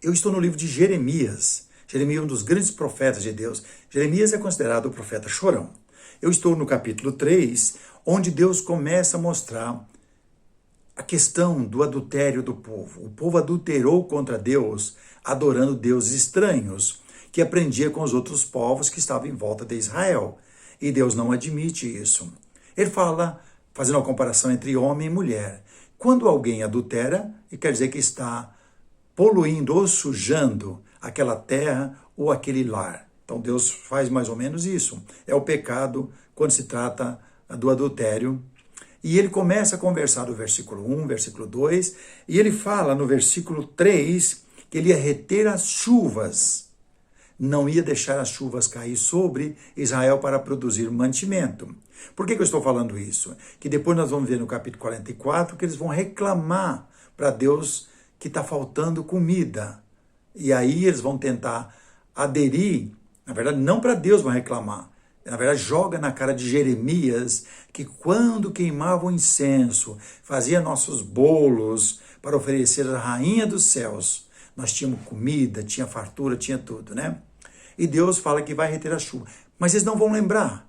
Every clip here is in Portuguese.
Eu estou no livro de Jeremias. Jeremias é um dos grandes profetas de Deus. Jeremias é considerado o profeta chorão. Eu estou no capítulo 3, onde Deus começa a mostrar a questão do adultério do povo. O povo adulterou contra Deus, adorando deuses estranhos, que aprendia com os outros povos que estavam em volta de Israel. E Deus não admite isso. Ele fala, fazendo uma comparação entre homem e mulher. Quando alguém adultera, quer dizer que está poluindo ou sujando aquela terra ou aquele lar. Então Deus faz mais ou menos isso. É o pecado quando se trata do adultério. E ele começa a conversar no versículo 1, versículo 2, e ele fala no versículo 3 que ele ia reter as chuvas, não ia deixar as chuvas cair sobre Israel para produzir mantimento. Por que eu estou falando isso? Que depois nós vamos ver no capítulo 44 que eles vão reclamar para Deus que está faltando comida. E aí eles vão tentar aderir, na verdade não para Deus vão reclamar, na verdade joga na cara de Jeremias que quando queimava o incenso, fazia nossos bolos para oferecer à rainha dos céus, nós tínhamos comida, tinha fartura, tinha tudo, né? E Deus fala que vai reter a chuva. Mas eles não vão lembrar.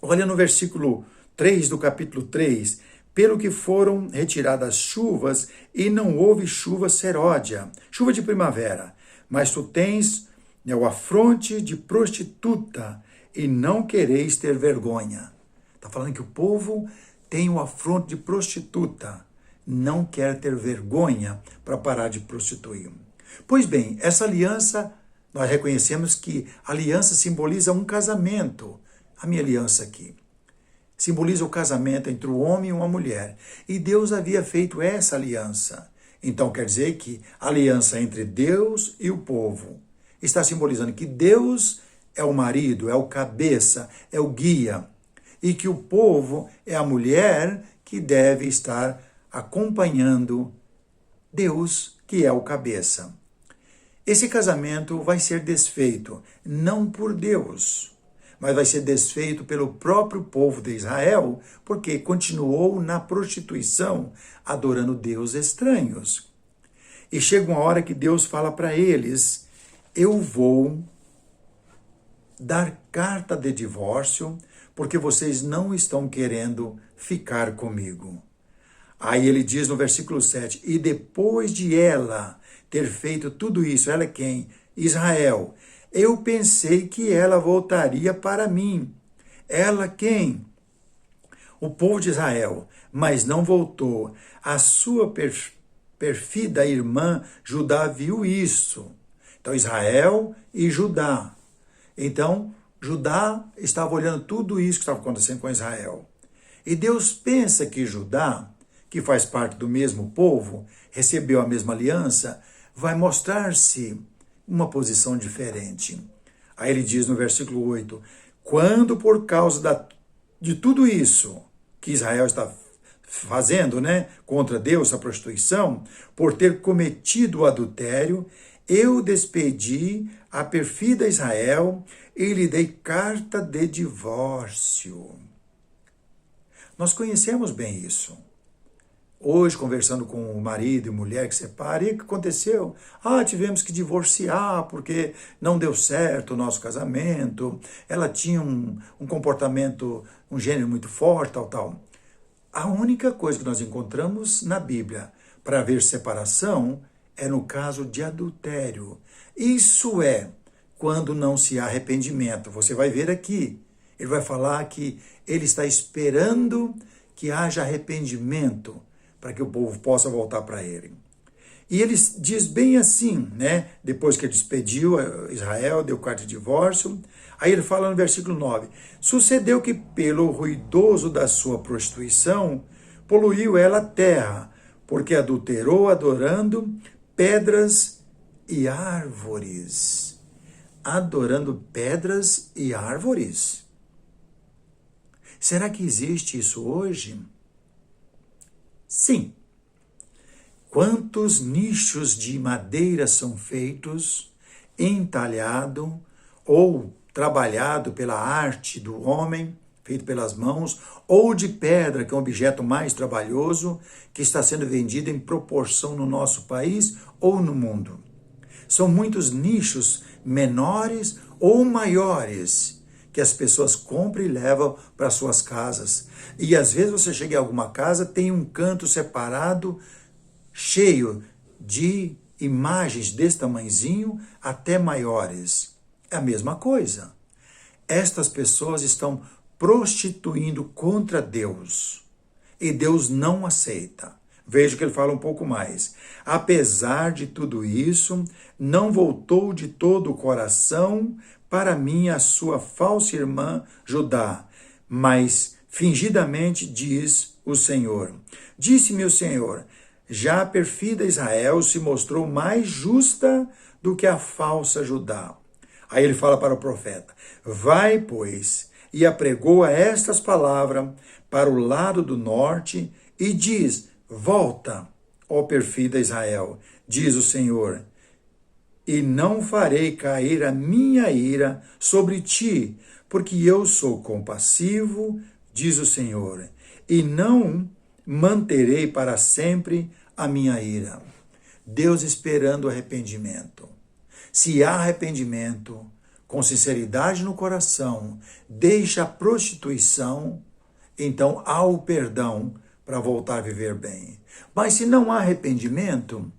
Olha no versículo 3 do capítulo 3. Pelo que foram retiradas as chuvas, e não houve chuva seródia, chuva de primavera. Mas tu tens o afronte de prostituta, e não quereis ter vergonha. Está falando que o povo tem o afronte de prostituta, não quer ter vergonha para parar de prostituir. Pois bem, essa aliança, nós reconhecemos que a aliança simboliza um casamento. A minha aliança aqui simboliza o casamento entre o homem e uma mulher. E Deus havia feito essa aliança. Então quer dizer que a aliança entre Deus e o povo está simbolizando que Deus é o marido, é o cabeça, é o guia. E que o povo é a mulher que deve estar acompanhando Deus, que é o cabeça. Esse casamento vai ser desfeito, não por Deus, mas vai ser desfeito pelo próprio povo de Israel, porque continuou na prostituição, adorando deuses estranhos. E chega uma hora que Deus fala para eles, eu vou dar carta de divórcio, porque vocês não estão querendo ficar comigo. Aí ele diz no versículo 7, e depois de ela ter feito tudo isso, ela é quem? Israel. Eu pensei que ela voltaria para mim. Ela quem? O povo de Israel. Mas não voltou. A sua perfida irmã Judá viu isso. Então Israel e Judá. Então Judá estava olhando tudo isso que estava acontecendo com Israel. E Deus pensa que Judá, que faz parte do mesmo povo, recebeu a mesma aliança, vai mostrar-se uma posição diferente. Aí ele diz no versículo 8, quando por causa de tudo isso que Israel está fazendo, né, contra Deus, a prostituição, por ter cometido o adultério, eu despedi a perfida Israel e lhe dei carta de divórcio. Nós conhecemos bem isso. Hoje, conversando com o marido e mulher que separa, e o que aconteceu? Tivemos que divorciar porque não deu certo o nosso casamento, ela tinha um comportamento, um gênero muito forte, tal. A única coisa que nós encontramos na Bíblia para haver separação é no caso de adultério. Isso é quando não se há arrependimento. Você vai ver aqui, ele vai falar que ele está esperando que haja arrependimento para que o povo possa voltar para ele. E ele diz bem assim, né? Depois que ele despediu Israel, deu carta de divórcio, aí ele fala no versículo 9, sucedeu que pelo ruidoso da sua prostituição, poluiu ela a terra, porque adulterou adorando pedras e árvores. Adorando pedras e árvores. Será que existe isso hoje? Sim. Quantos nichos de madeira são feitos, entalhado ou trabalhado pela arte do homem, feito pelas mãos, ou de pedra, que é um objeto mais trabalhoso, que está sendo vendido em proporção no nosso país ou no mundo. São muitos nichos menores ou maiores que as pessoas compram e levam para suas casas. E às vezes você chega em alguma casa, tem um canto separado, cheio de imagens desse tamanhozinho até maiores. É a mesma coisa. Estas pessoas estão prostituindo contra Deus. E Deus não aceita. Veja que ele fala um pouco mais. Apesar de tudo isso, não voltou de todo o coração para mim a sua falsa irmã Judá, mas fingidamente diz o Senhor. Disse-me o Senhor, já a perfida Israel se mostrou mais justa do que a falsa Judá. Aí ele fala para o profeta, vai, pois, e apregoa estas palavras para o lado do norte e diz, volta, ó perfida Israel, diz o Senhor, e não farei cair a minha ira sobre ti, porque eu sou compassivo, diz o Senhor, e não manterei para sempre a minha ira. Deus esperando arrependimento. Se há arrependimento, com sinceridade no coração, deixa a prostituição, então há o perdão para voltar a viver bem. Mas se não há arrependimento,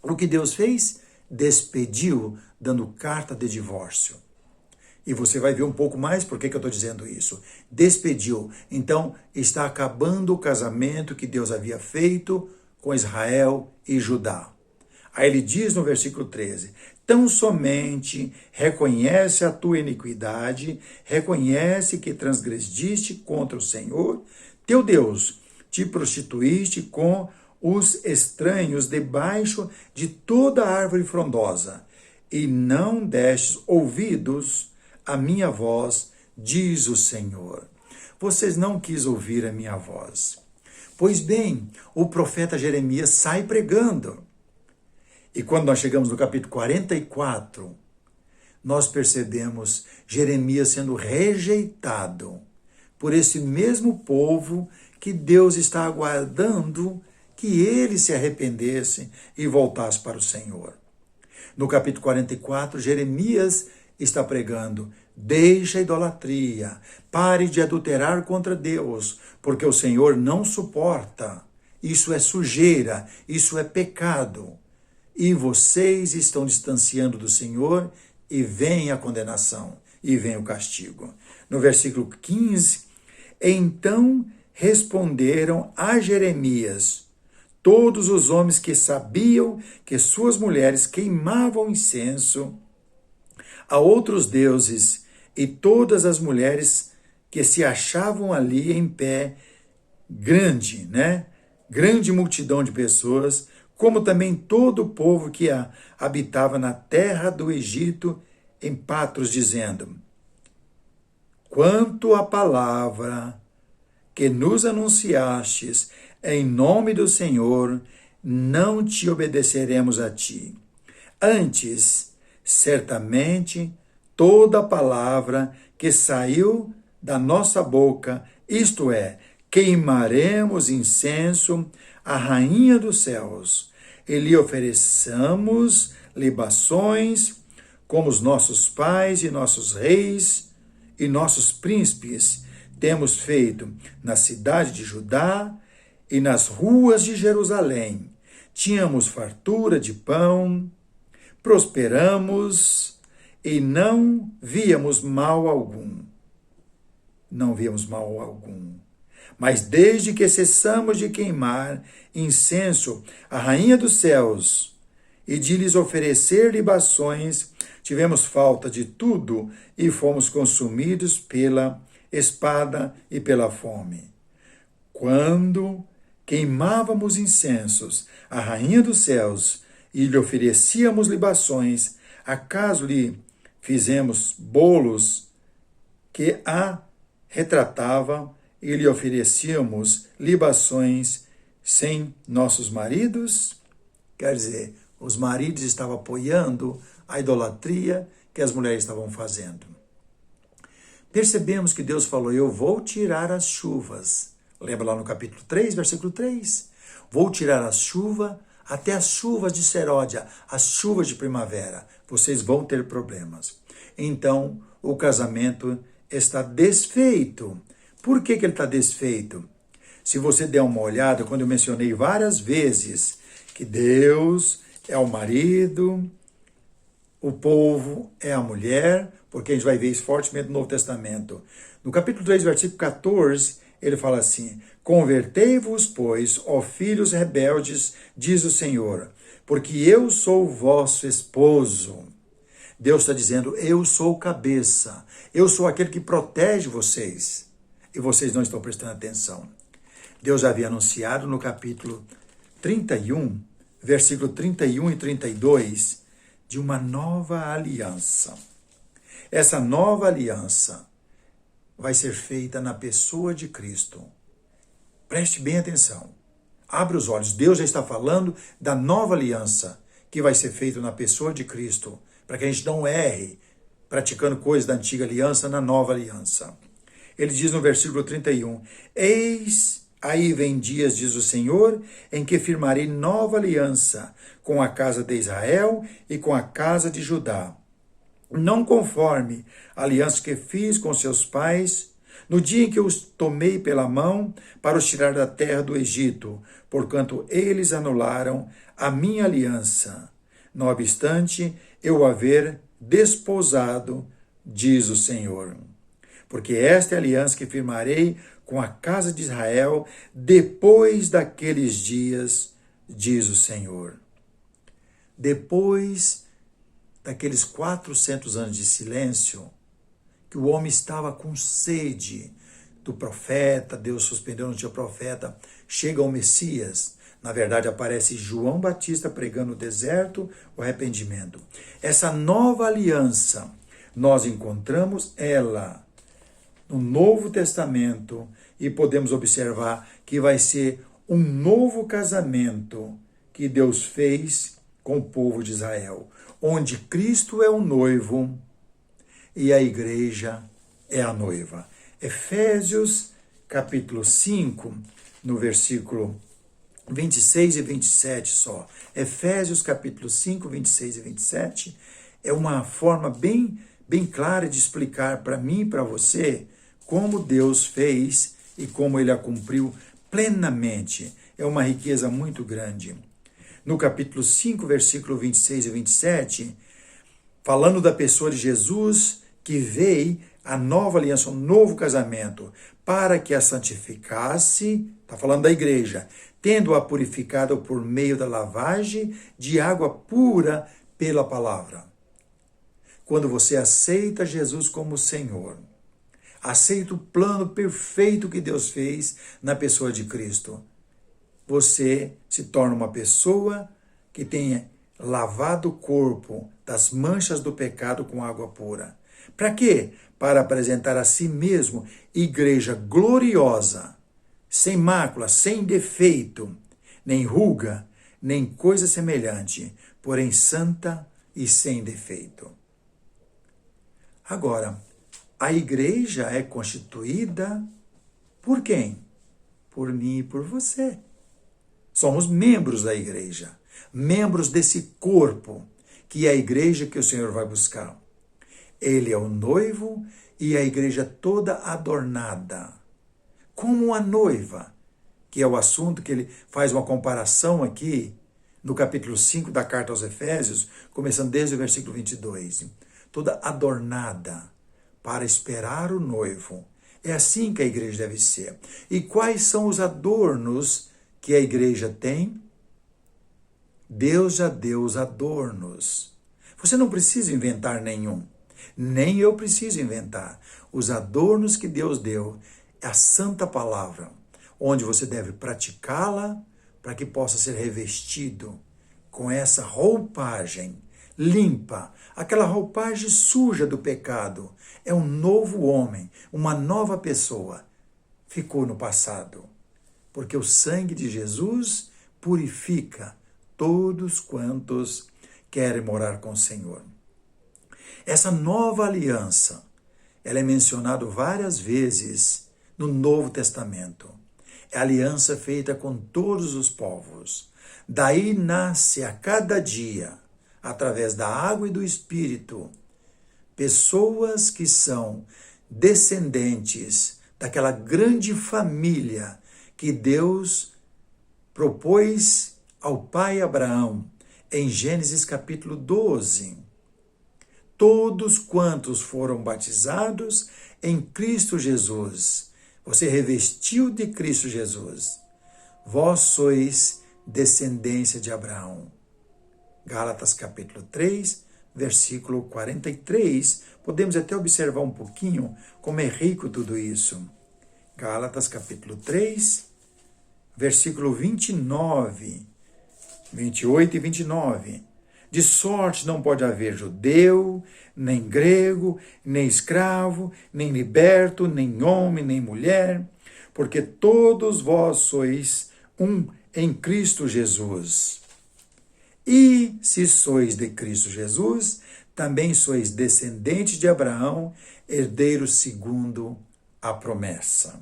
o que Deus fez? Despediu, dando carta de divórcio. E você vai ver um pouco mais por que eu estou dizendo isso. Despediu. Então, está acabando o casamento que Deus havia feito com Israel e Judá. Aí ele diz no versículo 13, tão somente reconhece a tua iniquidade, reconhece que transgrediste contra o Senhor, teu Deus, te prostituíste com os estranhos debaixo de toda árvore frondosa, e não destes ouvidos à minha voz, diz o Senhor. Vocês não quis ouvir a minha voz. Pois bem, o profeta Jeremias sai pregando. E quando nós chegamos no capítulo 44, nós percebemos Jeremias sendo rejeitado por esse mesmo povo que Deus está aguardando que ele se arrependesse e voltasse para o Senhor. No capítulo 44, Jeremias está pregando, deixa a idolatria, pare de adulterar contra Deus, porque o Senhor não suporta. Isso é sujeira, isso é pecado. E vocês estão distanciando do Senhor e vem a condenação, e vem o castigo. No versículo 15, então responderam a Jeremias, todos os homens que sabiam que suas mulheres queimavam incenso a outros deuses e todas as mulheres que se achavam ali em pé, grande multidão de pessoas, como também todo o povo que habitava na terra do Egito, em Patros, dizendo, quanto à palavra que nos anunciastes em nome do Senhor, não te obedeceremos a ti. Antes, certamente, toda a palavra que saiu da nossa boca, isto é, queimaremos incenso à rainha dos céus, e lhe ofereçamos libações, como os nossos pais e nossos reis e nossos príncipes temos feito na cidade de Judá e nas ruas de Jerusalém. Tínhamos fartura de pão, prosperamos e não víamos mal algum. Não víamos mal algum. Mas desde que cessamos de queimar incenso à rainha dos céus e de lhes oferecer libações, tivemos falta de tudo e fomos consumidos pela espada e pela fome. Quando queimávamos incensos à rainha dos céus e lhe oferecíamos libações, acaso lhe fizemos bolos que a retratava e lhe oferecíamos libações sem nossos maridos? Quer dizer, os maridos estavam apoiando a idolatria que as mulheres estavam fazendo. Percebemos que Deus falou, eu vou tirar as chuvas. Lembra lá no capítulo 3, versículo 3? Vou tirar a chuva, até as chuvas de seródia, as chuvas de primavera, vocês vão ter problemas. Então, o casamento está desfeito. Por que ele está desfeito? Se você der uma olhada, quando eu mencionei várias vezes que Deus é o marido, o povo é a mulher, porque a gente vai ver isso fortemente no Novo Testamento. No capítulo 3, versículo 14, ele fala assim: convertei-vos, pois, ó filhos rebeldes, diz o Senhor, porque eu sou o vosso esposo. Deus está dizendo, eu sou o cabeça, eu sou aquele que protege vocês, e vocês não estão prestando atenção. Deus havia anunciado no capítulo 31, versículo 31 e 32, de uma nova aliança. Essa nova aliança vai ser feita na pessoa de Cristo. Preste bem atenção. Abre os olhos. Deus já está falando da nova aliança que vai ser feita na pessoa de Cristo, para que a gente não erre praticando coisas da antiga aliança na nova aliança. Ele diz no versículo 31, eis aí vem dias, diz o Senhor, em que firmarei nova aliança com a casa de Israel e com a casa de Judá. Não conforme a aliança que fiz com seus pais, no dia em que os tomei pela mão para os tirar da terra do Egito, porquanto eles anularam a minha aliança. Não obstante, eu haver desposado, diz o Senhor. Porque esta é a aliança que firmarei com a casa de Israel depois daqueles dias, diz o Senhor. Depois daqueles 400 anos de silêncio, que o homem estava com sede do profeta, Deus suspendeu, não tinha profeta, chega o Messias. Na verdade, aparece João Batista pregando no deserto o arrependimento. Essa nova aliança, nós encontramos ela no Novo Testamento e podemos observar que vai ser um novo casamento que Deus fez com o povo de Israel, onde Cristo é o noivo e a igreja é a noiva. Efésios capítulo 5, no versículo 26 e 27 só. Efésios capítulo 5, 26 e 27 é uma forma bem clara de explicar para mim e para você como Deus fez e como ele a cumpriu plenamente. É uma riqueza muito grande. No capítulo 5, versículo 26 e 27, falando da pessoa de Jesus, que veio a nova aliança, um novo casamento, para que a santificasse, está falando da igreja, tendo-a purificado por meio da lavagem de água pura pela palavra. Quando você aceita Jesus como Senhor, aceita o plano perfeito que Deus fez na pessoa de Cristo, você se torna uma pessoa que tenha lavado o corpo das manchas do pecado com água pura. Para quê? Para apresentar a si mesmo igreja gloriosa, sem mácula, sem defeito, nem ruga, nem coisa semelhante, porém santa e sem defeito. Agora, a igreja é constituída por quem? Por mim e por você. Somos membros da igreja, membros desse corpo, que é a igreja que o Senhor vai buscar. Ele é o noivo e a igreja toda adornada, como a noiva, que é o assunto que ele faz uma comparação aqui, no capítulo 5 da carta aos Efésios, começando desde o versículo 22. Toda adornada para esperar o noivo. É assim que a igreja deve ser. E quais são os adornos que a igreja tem? Deus já deu os adornos. Você não precisa inventar nenhum. Nem eu preciso inventar. Os adornos que Deus deu é a santa palavra, onde você deve praticá-la para que possa ser revestido com essa roupagem limpa, aquela roupagem suja do pecado. É um novo homem, uma nova pessoa. Ficou no passado, porque o sangue de Jesus purifica todos quantos querem morar com o Senhor. Essa nova aliança, ela é mencionada várias vezes no Novo Testamento. É a aliança feita com todos os povos. Daí nasce a cada dia, através da água e do Espírito, pessoas que são descendentes daquela grande família que Deus propôs ao pai Abraão em Gênesis capítulo 12. Todos quantos foram batizados em Cristo Jesus, você revestiu de Cristo Jesus, vós sois descendência de Abraão. Gálatas capítulo 3, versículo 43, podemos até observar um pouquinho como é rico tudo isso. Gálatas capítulo 3, versículo 29, 28 e 29. De sorte não pode haver judeu, nem grego, nem escravo, nem liberto, nem homem, nem mulher, porque todos vós sois um em Cristo Jesus. E se sois de Cristo Jesus, também sois descendentes de Abraão, herdeiros segundo a promessa.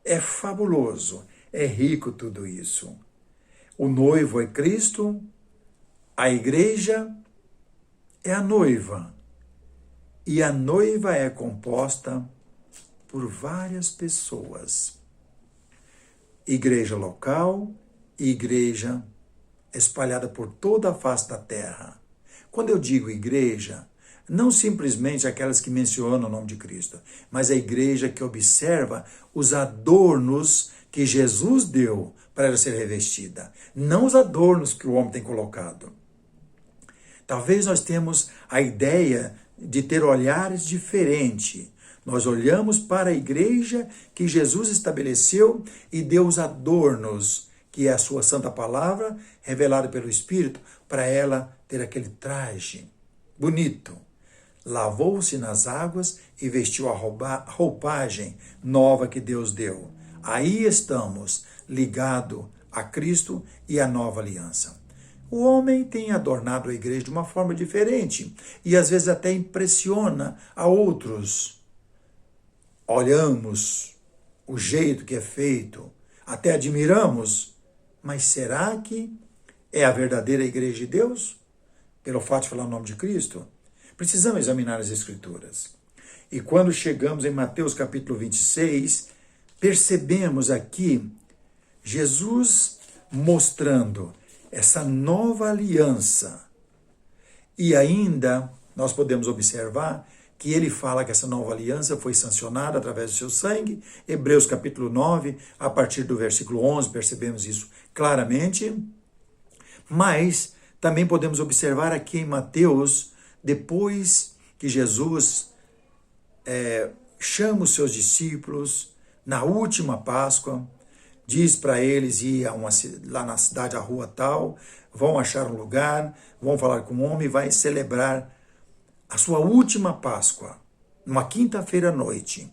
É fabuloso, é rico tudo isso. O noivo é Cristo, a igreja é a noiva, e a noiva é composta por várias pessoas. Igreja local e igreja espalhada por toda a face da terra. Quando eu digo igreja, não simplesmente aquelas que mencionam o nome de Cristo, mas a igreja que observa os adornos que Jesus deu para ela ser revestida, não os adornos que o homem tem colocado. Talvez nós temos a ideia de ter olhares diferentes. Nós olhamos para a igreja que Jesus estabeleceu e deu os adornos, que é a sua santa palavra, revelada pelo Espírito, para ela ter aquele traje bonito. Lavou-se nas águas e vestiu a roupagem nova que Deus deu. Aí estamos, ligados a Cristo e a nova aliança. O homem tem adornado a igreja de uma forma diferente e às vezes até impressiona a outros. Olhamos o jeito que é feito, até admiramos, mas será que é a verdadeira igreja de Deus? Pelo fato de falar o nome de Cristo? Precisamos examinar as Escrituras. E quando chegamos em Mateus capítulo 26, percebemos aqui Jesus mostrando essa nova aliança. E ainda nós podemos observar que ele fala que essa nova aliança foi sancionada através do seu sangue. Hebreus capítulo 9, a partir do versículo 11, percebemos isso claramente. Mas também podemos observar aqui em Mateus, depois que Jesus chama os seus discípulos, na última Páscoa, diz para eles ir lá na cidade, a rua tal, vão achar um lugar, vão falar com o homem e vai celebrar a sua última Páscoa, numa quinta-feira à noite.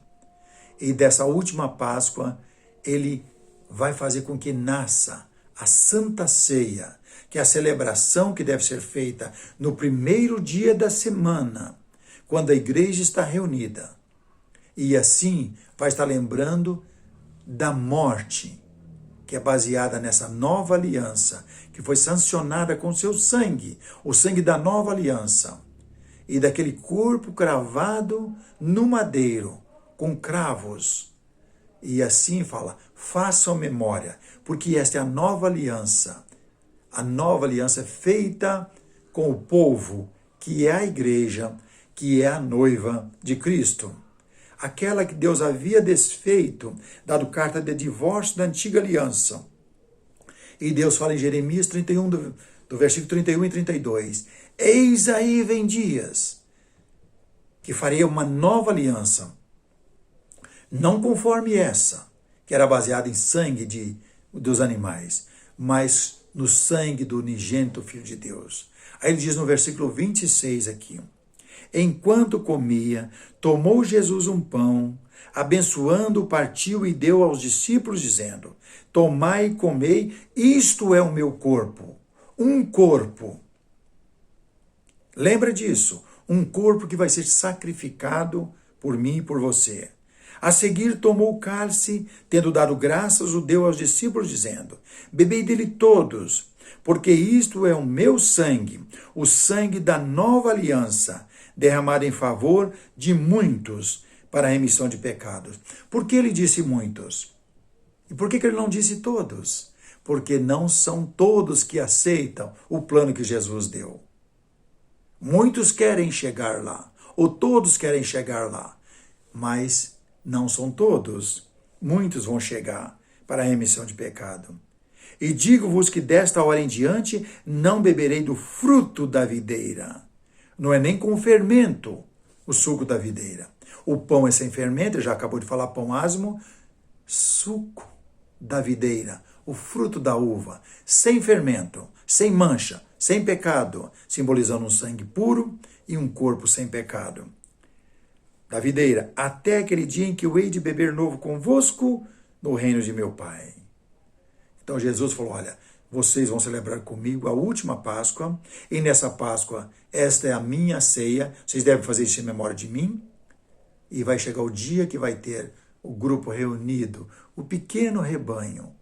E dessa última Páscoa, ele vai fazer com que nasça a Santa Ceia, que é a celebração que deve ser feita no primeiro dia da semana, quando a igreja está reunida. E assim vai estar lembrando da morte, que é baseada nessa nova aliança, que foi sancionada com seu sangue, o sangue da nova aliança, e daquele corpo cravado no madeiro, com cravos. E assim fala, façam memória, porque esta é a nova aliança. A nova aliança é feita com o povo, que é a igreja, que é a noiva de Cristo. Aquela que Deus havia desfeito, dado carta de divórcio da antiga aliança. E Deus fala em Jeremias 31, do versículo 31 e 32. Eis aí vem dias, que farei uma nova aliança, não conforme essa, que era baseada em sangue dos animais, mas no sangue do unigênito Filho de Deus. Aí ele diz no versículo 26 aqui, enquanto comia, tomou Jesus um pão, abençoando, partiu e deu aos discípulos, dizendo, tomai e comei, isto é o meu corpo. Um corpo. Lembra disso? Um corpo que vai ser sacrificado por mim e por você. A seguir tomou o cálice, tendo dado graças, o deu aos discípulos, dizendo: Bebei dele todos, porque isto é o meu sangue, o sangue da nova aliança, derramado em favor de muitos para a remissão de pecados. Por que ele disse muitos? E por que ele não disse todos? Porque não são todos que aceitam o plano que Jesus deu. Muitos querem chegar lá, ou todos querem chegar lá, mas não são todos. Muitos vão chegar para a remissão de pecado. E digo-vos que desta hora em diante não beberei do fruto da videira. Não é nem com fermento o suco da videira. O pão é sem fermento, já acabou de falar pão asmo, suco da videira, o fruto da uva, sem fermento, sem mancha, sem pecado, simbolizando um sangue puro e um corpo sem pecado. Da videira, até aquele dia em que eu hei de beber novo convosco no reino de meu Pai. Então Jesus falou, olha, vocês vão celebrar comigo a última Páscoa, e nessa Páscoa, esta é a minha ceia, vocês devem fazer isso em memória de mim, e vai chegar o dia que vai ter o grupo reunido, o pequeno rebanho,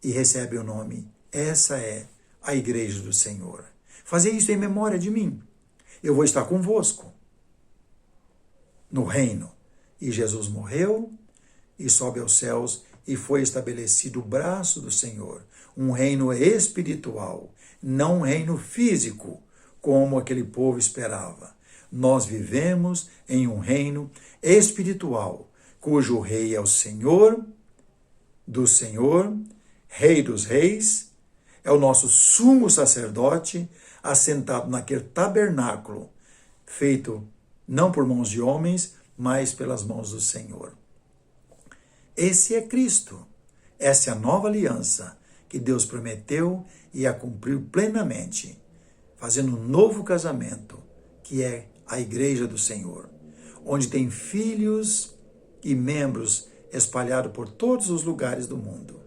e recebe o nome, essa é a igreja do Senhor. Fazer isso em memória de mim. Eu vou estar convosco no reino. E Jesus morreu e sobe aos céus e foi estabelecido o braço do Senhor. Um reino espiritual, não um reino físico, como aquele povo esperava. Nós vivemos em um reino espiritual, cujo rei é o Senhor do Senhor, Rei dos reis, é o nosso sumo sacerdote, assentado naquele tabernáculo, feito não por mãos de homens, mas pelas mãos do Senhor. Esse é Cristo. Essa é a nova aliança que Deus prometeu e a cumpriu plenamente, fazendo um novo casamento, que é a igreja do Senhor, onde tem filhos e membros espalhados por todos os lugares do mundo.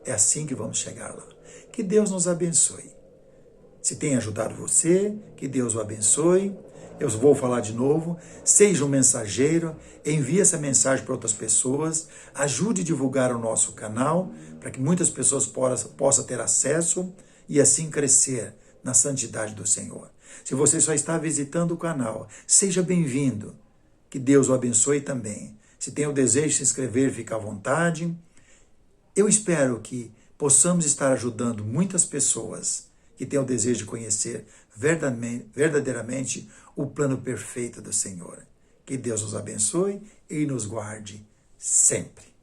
É assim que vamos chegar lá. Que Deus nos abençoe. Se tem ajudado você, que Deus o abençoe. Eu vou falar de novo. Seja um mensageiro, envie essa mensagem para outras pessoas, ajude a divulgar o nosso canal, para que muitas pessoas possam ter acesso e assim crescer na santidade do Senhor. Se você só está visitando o canal, seja bem-vindo. Que Deus o abençoe também. Se tem o desejo de se inscrever, fique à vontade. Eu espero que possamos estar ajudando muitas pessoas que têm o desejo de conhecer verdadeiramente o plano perfeito do Senhor. Que Deus nos abençoe e nos guarde sempre.